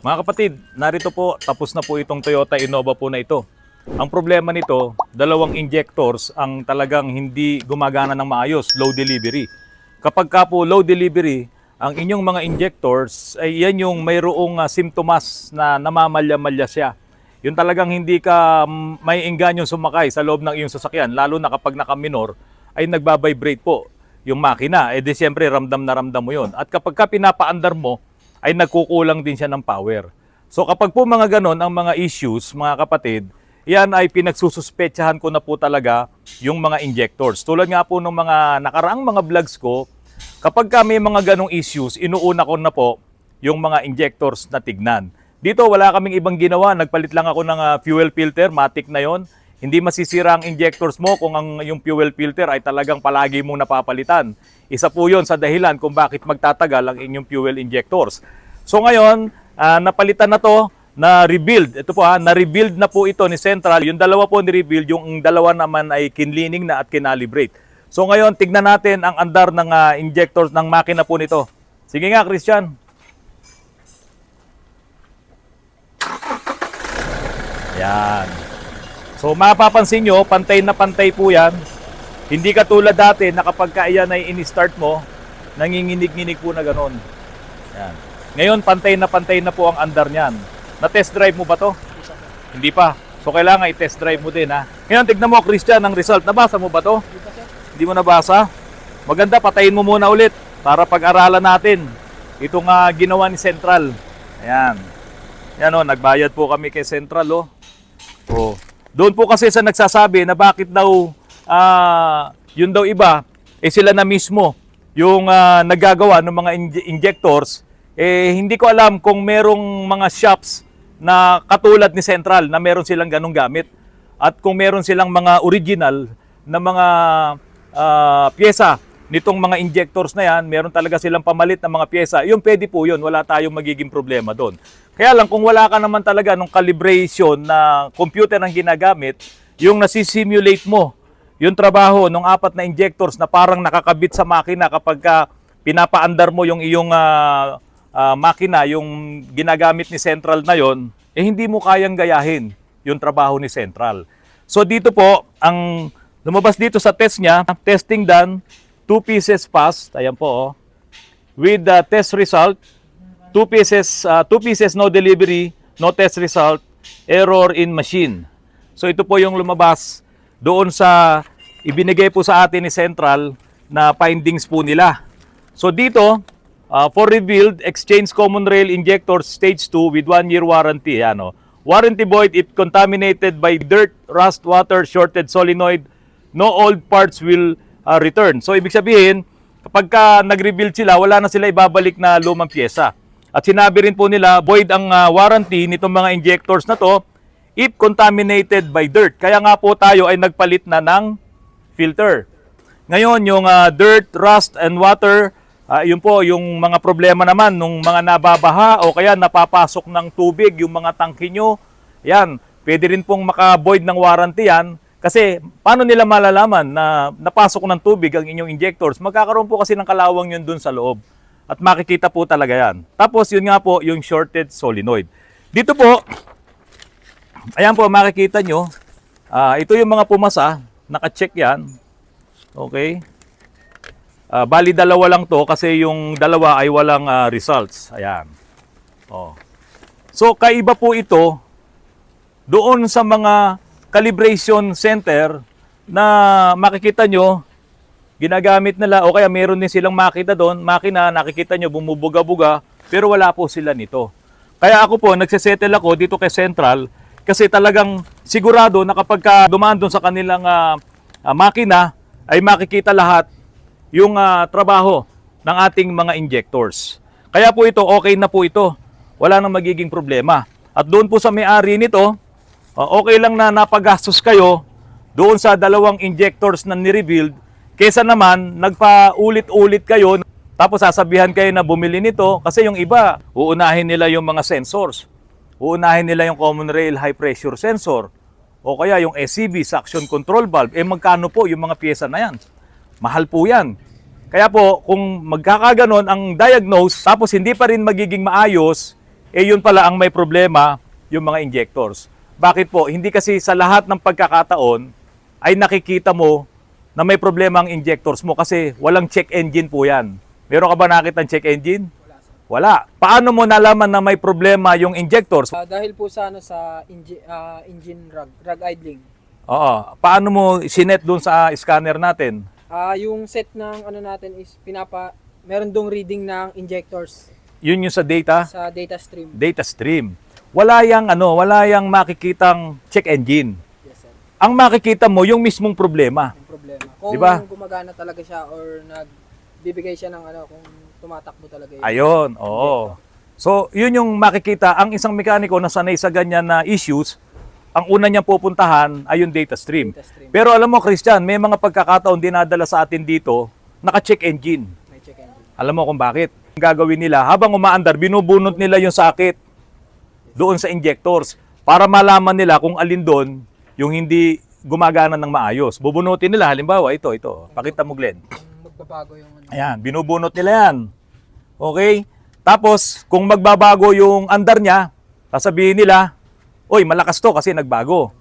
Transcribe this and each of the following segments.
Mga kapatid, narito po, tapos na po itong Toyota Innova po na ito. Ang problema nito, dalawang injectors ang talagang hindi gumagana ng maayos, low delivery. Kapag ka po low delivery, ang inyong mga injectors, ay yan yung mayroong simptomas na namamalya-malya siya. Yun talagang hindi ka may enganyong sumakay sa loob ng iyong sasakyan, lalo na kapag naka-minor, ay nagbabibrate po yung makina. Eh di siyempre ramdam na ramdam mo yun. At kapag ka pinapaandar mo, ay nagkukulang din siya ng power. So kapag po mga ganon ang mga issues, mga kapatid, yan ay pinagsususpetsahan ko na po talaga yung mga injectors. Tulad nga po ng mga nakaraang mga vlogs ko, kapag ka may mga ganong issues, inuuna ko na po yung mga injectors na tignan. Dito wala kaming ibang ginawa, nagpalit lang ako ng fuel filter, matic na yon. Hindi masisira ang injectors mo kung yung fuel filter ay talagang palagi mong napapalitan. Isa po yon sa dahilan kung bakit magtatagal ang inyong fuel injectors. So ngayon, napalitan na to, na-rebuild. Ito po na-rebuild na po ito ni Central. Yung dalawa po ni-rebuild, yung dalawa naman ay kinlining na at kinalibrate. So ngayon, tignan natin ang andar ng injectors ng makina po nito. Sige nga, Christian. Yan. So mapapansin nyo, pantay na pantay po yan. Hindi katulad dati na kapag kaiyan ay in-start mo, nanginginig-nginig po na gano'n. Yan. Ngayon, pantay na po ang andar niyan. Na-test drive mo ba to? Hindi pa. So kailangan i-test drive mo din ha. Ngayon, tignan mo Christian ang result. Nabasa mo ba to? Hindi mo nabasa? Maganda, patayin mo muna ulit para pag-aralan natin itong ginawa ni Central. Ayan. Yan o, nagbayad po kami kay Central o. Oh. Doon po kasi sa nagsasabi na bakit daw yun daw iba, sila na mismo yung naggagawa ng mga injectors. Hindi ko alam kung merong mga shops na katulad ni Central na meron silang ganong gamit. At kung meron silang mga original na mga pyesa nitong mga injectors na yan, meron talaga silang pamalit na mga pyesa, yung pwede po yun, wala tayong magiging problema doon. Kaya lang kung wala ka naman talaga nung calibration na computer ang ginagamit, yung nasisimulate mo, yung trabaho ng 4 na injectors na parang nakakabit sa makina kapag pinapaandar mo yung iyong makina, yung ginagamit ni Central na yon, hindi mo kayang gayahin yung trabaho ni Central. So dito po, ang lumabas dito sa test niya, testing done, 2 pieces passed, ayan po oh, with the test result, 2 pieces no delivery, no test result, error in machine. So ito po yung lumabas doon sa ibinigay po sa atin ni Central na findings po nila. So dito, for rebuild, exchange common rail injector stage 2 with 1-year warranty. Ano? Warranty void if contaminated by dirt, rust, water, shorted solenoid, no old parts will return. So ibig sabihin, kapag nag-rebuild sila, wala na sila ibabalik na lumang pyesa. At sinabi rin po nila, void ang warranty nitong mga injectors na to if contaminated by dirt. Kaya nga po tayo ay nagpalit na ng filter. Ngayon, yung dirt, rust, and water, yun po, yung mga problema naman nung mga nababaha o kaya napapasok ng tubig, yung mga tangke nyo, yan, pwede rin pong maka-void ng warranty yan. Kasi paano nila malalaman na napasok ng tubig ang inyong injectors? Magkakaroon po kasi ng kalawang yun dun sa loob. At makikita po talaga yan. Tapos yun nga po, yung shorted solenoid. Dito po, ayan po, makikita nyo, ito yung mga pumasa, naka-check yan. Okay. Bali dalawa lang to kasi yung dalawa ay walang results. Ayan. Oh. So kaiba po ito doon sa mga calibration center na makikita nyo, ginagamit nila o kaya meron din silang makita doon, makina, nakikita nyo bumubuga-buga, pero wala po sila nito. Kaya ako po, nagsisettle ako dito kay Central kasi talagang sigurado na kapag dumaan doon sa kanilang makina, ay makikita lahat yung trabaho ng ating mga injectors. Kaya po ito, okay na po ito. Wala nang magiging problema. At doon po sa may-ari nito, okay lang na napagastos kayo doon sa dalawang injectors na ni-rebuild, kesa naman nagpa-ulit-ulit kayo, tapos sasabihan kayo na bumili nito, kasi yung iba, uunahin nila yung mga sensors. Uunahin nila yung common rail high pressure sensor, o kaya yung SCV, suction control valve. Magkano po yung mga pyesa na yan? Mahal po yan. Kaya po, kung magkakaganon ang diagnose, tapos hindi pa rin magiging maayos, eh yun pala ang may problema, yung mga injectors. Bakit po? Hindi kasi sa lahat ng pagkakataon ay nakikita mo na may problema ang injectors mo kasi walang check engine po yan. Meron ka ba nakita ng check engine? Wala. Paano mo nalaman na may problema yung injectors? Dahil po sa engine rag idling. Oo. Paano mo sinet doon sa scanner natin? Yung set ng natin is meron dong reading ng injectors Yun yung sa data? sa data stream. Data stream. Wala yang makikitang check engine. Yes, sir. Ang makikita mo yung mismong problema. Yung problema. Kung Diba? gumagana talaga siya or nagbibigay siya ng kung tumatakbo talaga yun. Ayun, oo. So, yun yung makikita. Ang isang mekaniko na sanay sa ganyan na issues, ang una niyang pupuntahan ay yung data stream. Data stream. Pero alam mo, Christian, may mga pagkakataon dinadala sa atin dito, naka-check engine. May check engine. Alam mo kung bakit? Ang gagawin nila, habang umaandar, binubunot nila yung sakit doon sa injectors para malaman nila kung alin doon yung hindi gumagana ng maayos. Bubunutin nila, halimbawa, ito. Pakita mo, Glenn. Magbabago yung Ayan, binubunot nila yan. Okay? Tapos, kung magbabago yung andar niya, sasabihin nila, oy, malakas to kasi nagbago.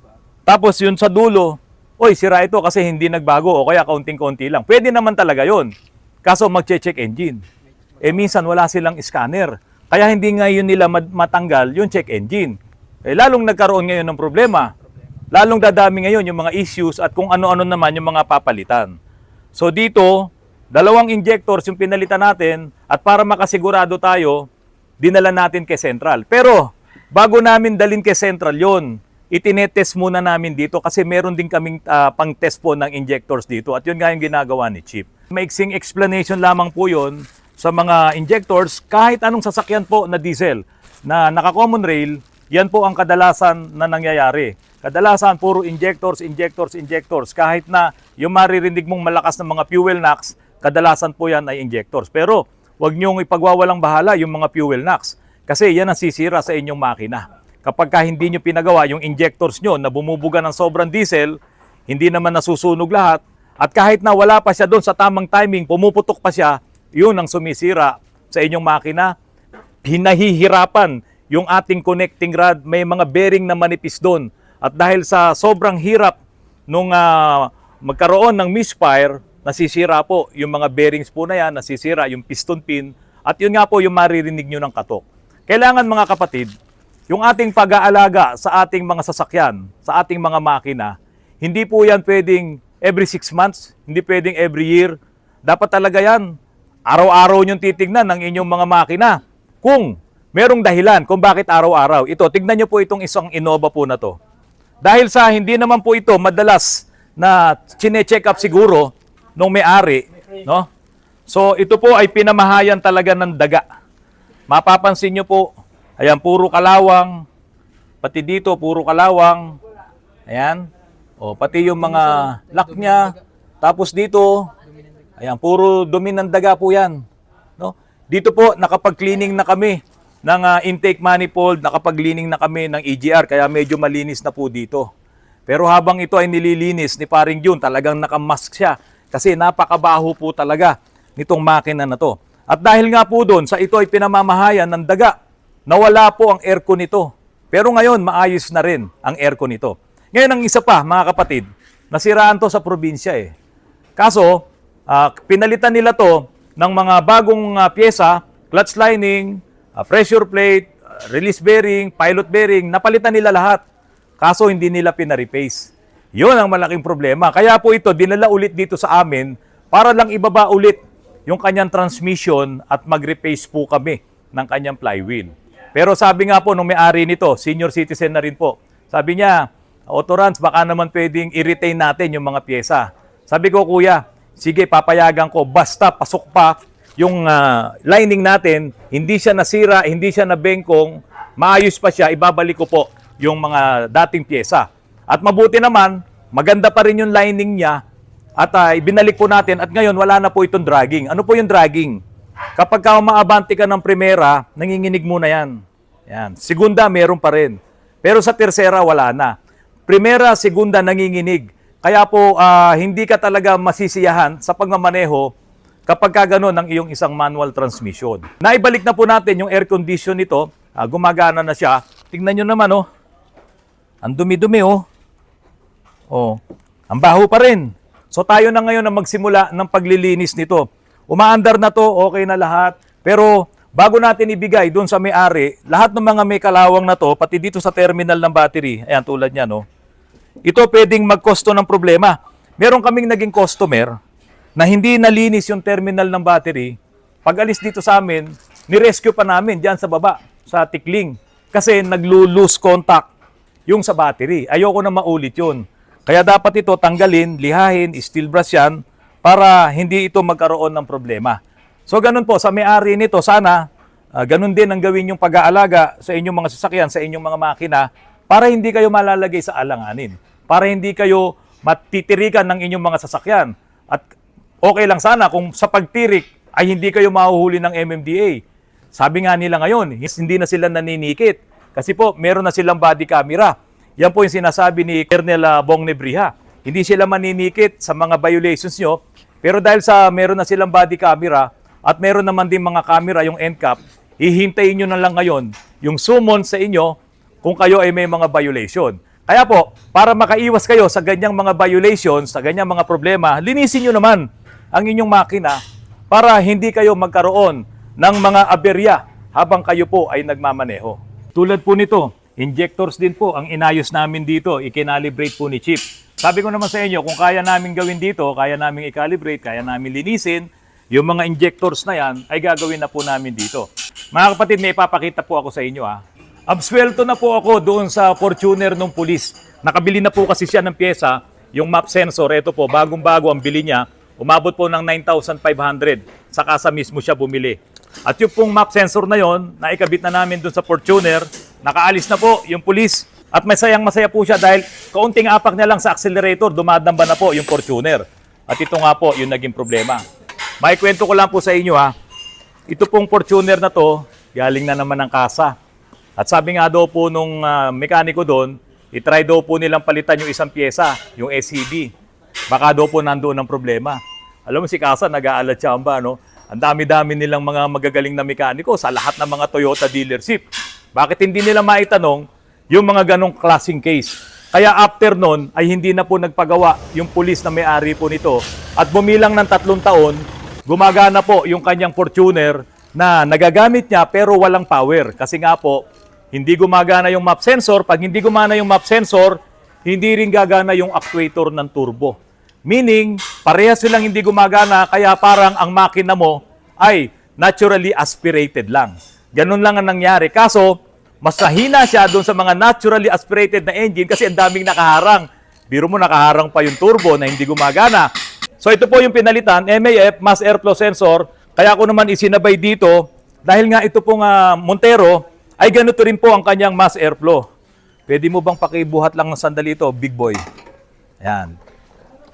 Tapos yun sa dulo, oy, sira ito kasi hindi nagbago o kaya kaunting-kaunti lang. Pwede naman talaga yun. Kaso magche-check engine. Eh minsan wala silang scanner. Kaya hindi ngayon nila matanggal yung check engine. Eh lalong nagkaroon ngayon ng problema. Lalong dadami ngayon yung mga issues at kung ano-ano naman yung mga papalitan. So dito, dalawang injectors yung pinalitan natin at para makasigurado tayo, dinala natin kay Central. Pero bago namin dalhin kay Central yon, itinetest muna namin dito kasi meron din kaming pang-test po ng injectors dito at yun nga yung ginagawa ni Chief. Maiksing explanation lamang po yun sa mga injectors kahit anong sasakyan po na diesel na naka-common rail, yan po ang kadalasan na nangyayari. Kadalasan puro injectors. Kahit na yung maririnig mong malakas ng mga fuel knocks, kadalasan po yan ay injectors. Pero wag niyong ipagwawalang bahala yung mga fuel knocks. Kasi yan ang sisira sa inyong makina. Kapag hindi nyo pinagawa yung injectors nyo na bumubuga ng sobrang diesel, hindi naman nasusunog lahat. At kahit na wala pa siya doon sa tamang timing, pumuputok pa siya, yun ang sumisira sa inyong makina. Hinahihirapan yung ating connecting rod, may mga bearing na manipis doon. At dahil sa sobrang hirap nung magkaroon ng misfire, nasisira po yung mga bearings po na yan, nasisira yung piston pin, at yun nga po yung maririnig nyo ng katok. Kailangan mga kapatid, yung ating pag-aalaga sa ating mga sasakyan, sa ating mga makina, hindi po yan pwedeng every 6 months, hindi pwedeng every year. Dapat talaga yan, araw-araw nyong titignan ng inyong mga makina. Kung merong dahilan kung bakit araw-araw. Ito, tignan nyo po itong isang Innova po na to. Dahil sa hindi naman po ito madalas na chine-check up siguro nung may-ari, no? So ito po ay pinamahayan talaga ng daga. Mapapansin nyo po, ayan, puro kalawang. Pati dito, puro kalawang. Ayan. O, pati yung mga lock niya. Tapos dito, ayan, puro dumi ng daga po yan. No? Dito po, nakapag-cleaning na kami ng intake manifold, nakapag-cleaning na kami ng EGR, kaya medyo malinis na po dito. Pero habang ito ay nililinis ni Paring Jun, talagang nakamask siya. Kasi napakabaho po talaga nitong makina na to. At dahil nga po doon, sa ito ay pinamamahayan ng daga, nawala po ang aircon nito. Pero ngayon, maayos na rin ang aircon nito. Ngayon, ang isa pa, mga kapatid, nasiraan to sa probinsya eh. Kaso, pinalitan nila to ng mga bagong pyesa, clutch lining, pressure plate, release bearing, pilot bearing, napalitan nila lahat. Kaso, hindi nila pinareplace. Yun ang malaking problema. Kaya po ito, dinala ulit dito sa amin para lang ibaba ulit yung kanyang transmission at mag-replace po kami ng kanyang flywheel. Pero sabi nga po nung may-ari nito, senior citizen na rin po, sabi niya, Autorans, baka naman pwedeng i-retain natin yung mga pyesa. Sabi ko, kuya, sige, papayagan ko, basta pasok pa yung lining natin, hindi siya nasira, hindi siya nabengkong, maayos pa siya, ibabalik ko po yung mga dating pyesa. At mabuti naman, maganda pa rin yung lining niya, at ibinalik po natin at ngayon wala na po itong dragging. Ano po yung dragging? Kapag ka umaabante ka ng primera, nanginginig muna yan. Yan. Segunda, meron pa rin. Pero sa tercera, wala na. Primera, segunda, nanginginig. Kaya po, hindi ka talaga masisiyahan sa pagmamaneho kapag ka ganun ang iyong isang manual transmission. Naibalik na po natin yung air condition nito gumagana na siya. Tingnan nyo naman, oh. Ang dumi-dumi, oh. Oh, ang baho pa rin. So tayo na ngayon na magsimula ng paglilinis nito. Umaandar na to, okay na lahat. Pero bago natin ibigay doon sa may-ari, lahat ng mga may kalawang na to, pati dito sa terminal ng battery, ayan tulad niya, no? Ito pwedeng magkosto ng problema. Meron kaming naging customer na hindi nalinis yung terminal ng battery. Pag alis dito sa amin, nirescue pa namin dyan sa baba, sa tikling. Kasi naglo-lose contact yung sa battery. Ayoko na maulit yun. Kaya dapat ito tanggalin, lihahin, steel brush yan para hindi ito magkaroon ng problema. So ganun po, sa may-ari nito, sana ganun din ang gawin yung pag-aalaga sa inyong mga sasakyan, sa inyong mga makina para hindi kayo malalagay sa alanganin. Para hindi kayo matitirikan ng inyong mga sasakyan. At okay lang sana kung sa pagtirik ay hindi kayo mahuhuli ng MMDA. Sabi nga nila ngayon, hindi na sila naninikit. Kasi po, meron na silang body camera. Yan po yung sinasabi ni Colonel Bong Nebriha. Hindi sila maninikit sa mga violations nyo, pero dahil sa meron na silang body camera at meron naman din mga camera yung NCAP, hihintayin nyo na lang ngayon yung summons sa inyo kung kayo ay may mga violation. Kaya po, para makaiwas kayo sa ganyang mga violations, sa ganyang mga problema, linisin nyo naman ang inyong makina para hindi kayo magkaroon ng mga aberya habang kayo po ay nagmamaneho. Tulad po nito, injectors din po ang inayos namin dito, i-calibrate po ni Chief. Sabi ko naman sa inyo, kung kaya namin gawin dito, kaya namin i-calibrate, kaya namin linisin, yung mga injectors na yan ay gagawin na po namin dito. Mga kapatid, may ipapakita po ako sa inyo ha. Absuelto na po ako doon sa Fortuner ng pulis. Nakabili na po kasi siya ng pyesa, yung map sensor. Ito po, bagong-bago ang bili niya. Umabot po ng 9,500. Saka sa mismo siya bumili. At yung pong map sensor na yon, naikabit na namin doon sa Fortuner. Nakaalis na po yung pulis. At masayang-masaya po siya dahil kaunting apak niya lang sa accelerator, dumadamba na po yung Fortuner. At ito nga po yung naging problema. May kwento ko lang po sa inyo ha. Ito pong Fortuner na to, galing na naman ng kasa. At sabi nga daw po nung mekaniko doon, itry daw po nilang palitan yung isang pyesa, yung SCB. Baka daw po nandoon ang problema. Alam mo si Kasa, nag-aalat siya ba, no? Ang dami-dami nilang mga magagaling na mekaniko sa lahat ng mga Toyota dealership. Bakit hindi nila maitanong yung mga ganong klaseng case? Kaya after nun, ay hindi na po nagpagawa yung pulis na may-ari po nito. At bumilang ng 3 taon, gumagana po yung kanyang Fortuner na nagagamit niya pero walang power. Kasi nga po, hindi gumagana yung map sensor. Pag hindi gumana yung map sensor, hindi rin gagana yung actuator ng turbo. Meaning, parehas silang hindi gumagana, kaya parang ang makina mo ay naturally aspirated lang. Ganun lang ang nangyari. Kaso, mas nahina siya doon sa mga naturally aspirated na engine kasi ang daming nakaharang. Biro mo, nakaharang pa yung turbo na hindi gumagana. So ito po yung pinalitan, MAF, Mass Airflow Sensor. Kaya ako naman isinabay dito, dahil nga ito pong Montero, ay ganito rin po ang kanyang mass airflow. Pwede mo bang pakibuhat lang ng sandali ito, big boy? Ayan.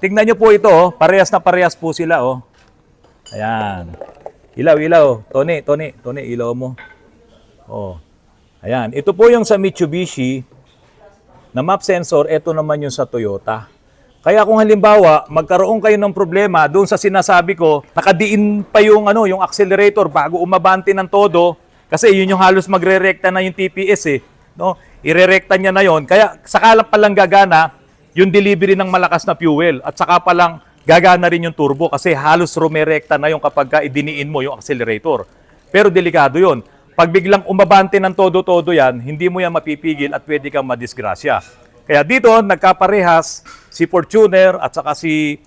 Tingnan nyo po ito, oh. Parehas na parehas po sila. Oh. Ayan. Ilaw. Tony, ilaw mo. Oh. Ayan. Ito po yung sa Mitsubishi na map sensor, ito naman yung sa Toyota. Kaya kung halimbawa, magkaroon kayo ng problema doon sa sinasabi ko, nakadiin pa yung, yung accelerator bago umabante ng todo, kasi yun yung halos magre-rekta na yung TPS eh. No? Ire-rekta niya na yon. Kaya saka palang gagana yung delivery ng malakas na fuel. At saka palang gagana rin yung turbo kasi halos rumerekta na yung kapag idiniin mo yung accelerator. Pero delikado yon. Pag biglang umabante ng todo-todo yan, hindi mo yan mapipigil at pwede kang madisgrasya. Kaya dito, nagkaparehas si Fortuner at saka si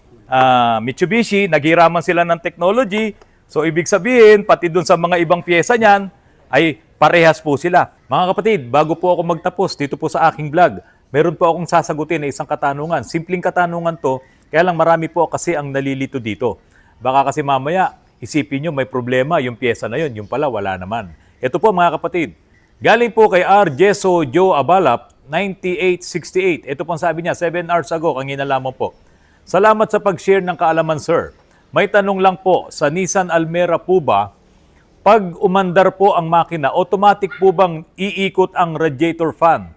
Mitsubishi. Naghiraman sila ng technology. So, ibig sabihin, pati dun sa mga ibang pyesa niyan, ay parehas po sila. Mga kapatid, bago po ako magtapos dito po sa aking vlog, meron po akong sasagutin na isang katanungan. Simpleng katanungan to, kaya lang marami po kasi ang nalilito dito. Baka kasi mamaya, isipin nyo may problema yung pyesa na yun, yung pala wala naman. Ito po mga kapatid, galing po kay R. Jeso Joe Abalap, 9868. Ito pong sabi niya, 7 hours ago, kanina lamang po. Salamat sa pag-share ng kaalaman, sir. May tanong lang po, sa Nissan Almera po ba, pag umandar po ang makina, automatic po bang iikot ang radiator fan?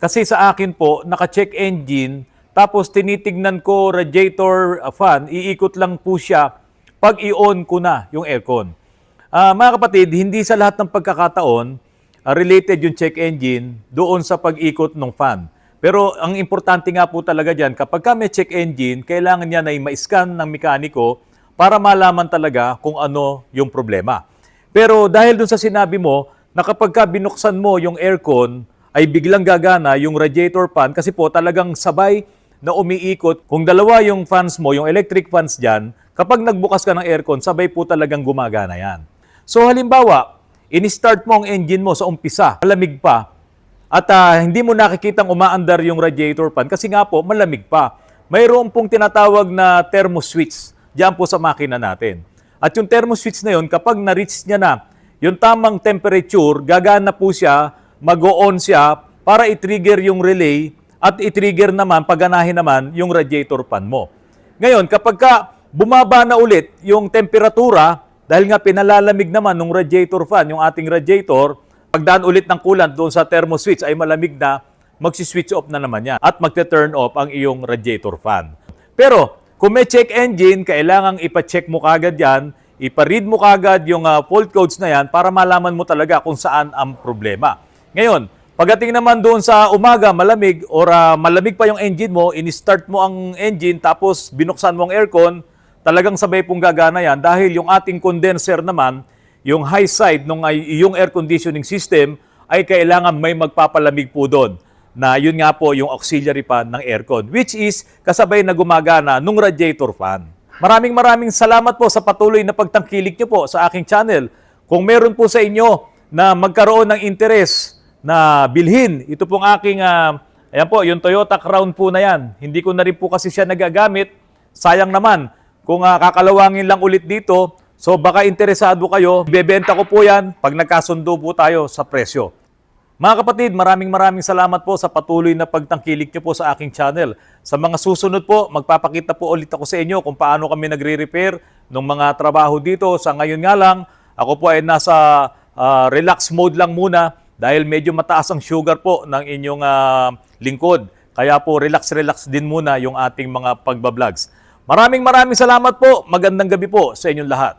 Kasi sa akin po, naka-check engine, tapos tinitignan ko radiator fan, iikot lang po siya pag i-on ko na yung aircon. Mga kapatid, hindi sa lahat ng pagkakataon related yung check engine doon sa pag-ikot ng fan. Pero ang importante nga po talaga dyan, kapag ka may check engine, kailangan niya na ma-scan ng mekaniko para malaman talaga kung ano yung problema. Pero dahil dun sa sinabi mo, na kapag ka binuksan mo yung aircon, ay biglang gagana yung radiator fan kasi po talagang sabay na umiikot. Kung dalawa yung fans mo, yung electric fans dyan, kapag nagbukas ka ng aircon, sabay po talagang gumagana yan. So halimbawa, in-start mo ang engine mo sa umpisa, malamig pa, at hindi mo nakikitang umaandar yung radiator fan kasi nga po, malamig pa. Mayroon pong tinatawag na thermo switch dyan po sa makina natin. At yung thermo switch na yun, kapag na-reach niya na yung tamang temperature, gagana po siya, mag-o-on siya para i-trigger yung relay at i-trigger naman, paganahin naman yung radiator fan mo. Ngayon, kapag ka bumaba na ulit yung temperatura, dahil nga pinalalamig naman ng radiator fan, yung ating radiator, pagdaan ulit ng coolant doon sa thermo switch ay malamig na, magsi-switch off na naman yan at magte-turn off ang iyong radiator fan. Pero kung may check engine, kailangang ipa-check mo kagad yan, ipa-read mo kagad yung fault codes na yan para malaman mo talaga kung saan ang problema. Ngayon, pagdating naman doon sa umaga, malamig or malamig pa yung engine mo, in-start mo ang engine tapos binuksan mo ang aircon, talagang sabay pong gagana yan dahil yung ating condenser naman, yung high side ng yung air conditioning system ay kailangan may magpapalamig po doon na yun nga po yung auxiliary fan ng aircon, which is kasabay na gumagana nung radiator fan. Maraming salamat po sa patuloy na pagtangkilik niyo po sa aking channel. Kung meron po sa inyo na magkaroon ng interes na bilhin, ito pong aking, ayan po, yung Toyota Crown po na yan. Hindi ko na rin po kasi siya nagagamit. Sayang naman, kung kakalawangin lang ulit dito, so baka interesado kayo, bebenta ko po yan pag nagkasundo po tayo sa presyo. Mga kapatid, maraming salamat po sa patuloy na pagtangkilik niyo po sa aking channel. Sa mga susunod po, magpapakita po ulit ako sa inyo kung paano kami nagre-repair ng mga trabaho dito. Sa ngayon nga lang, ako po ay nasa relax mode lang muna dahil medyo mataas ang sugar po ng inyong lingkod. Kaya po relax din muna yung ating mga pagbablogs. Maraming salamat po. Magandang gabi po sa inyong lahat.